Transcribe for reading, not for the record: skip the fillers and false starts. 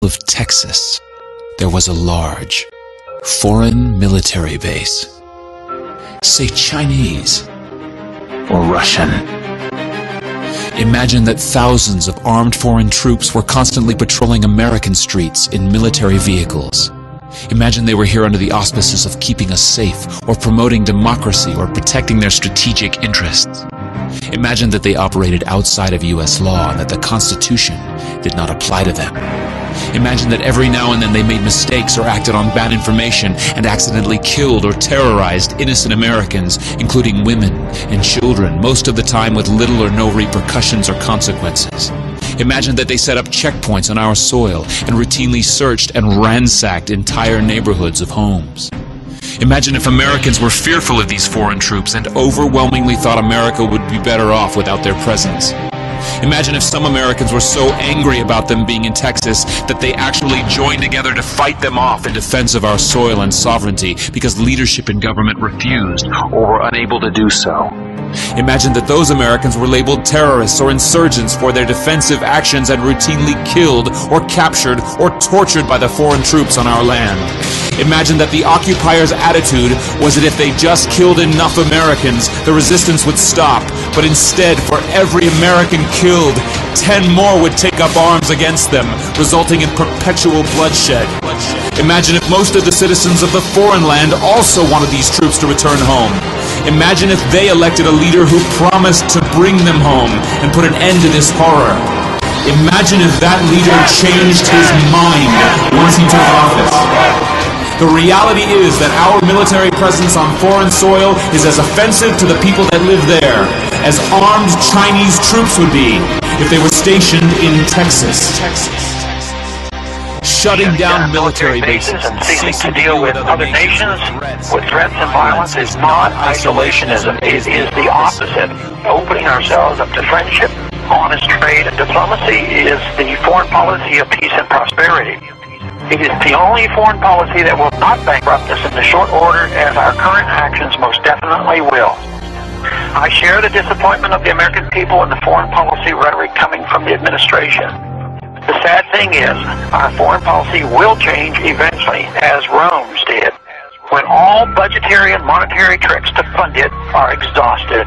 of Texas, there was a large, foreign military base. Say Chinese or Russian. Imagine that thousands of armed foreign troops were constantly patrolling American streets in military vehicles. Imagine they were here under the auspices of keeping us safe, or promoting democracy, or protecting their strategic interests. Imagine that they operated outside of U.S. law and that the Constitution did not apply to them. Imagine that every now and then they made mistakes or acted on bad information and accidentally killed or terrorized innocent Americans, including women and children, most of the time with little or no repercussions or consequences. Imagine that they set up checkpoints on our soil and routinely searched and ransacked entire neighborhoods of homes. Imagine if Americans were fearful of these foreign troops and overwhelmingly thought America would be better off without their presence. Imagine if some Americans were so angry about them being in Texas that they actually joined together to fight them off in defense of our soil and sovereignty because leadership in government refused or were unable to do so. Imagine that those Americans were labeled terrorists or insurgents for their defensive actions and routinely killed or captured or tortured by the foreign troops on our land. Imagine that the occupiers' attitude was that if they just killed enough Americans, the resistance would stop, but instead, for every American killed, 10 more would take up arms against them, resulting in perpetual bloodshed. Imagine if most of the citizens of the foreign land also wanted these troops to return home. Imagine if they elected a leader who promised to bring them home and put an end to this horror. Imagine if that leader changed his mind once he took office. The reality is that our military presence on foreign soil is as offensive to the people that live there as armed Chinese troops would be if they were stationed in Texas. Shutting down military bases and ceasing to deal with other nations with threats and violence is not isolationism. It is the opposite. Opening ourselves up to friendship, honest trade, and diplomacy is the foreign policy of peace and prosperity. It is the only foreign policy that will not bankrupt us in the short order, as our current actions most definitely will. I share the disappointment of the American people in the foreign policy rhetoric coming from the administration. The sad thing is, our foreign policy will change eventually, as Rome's did, when all budgetary and monetary tricks to fund it are exhausted.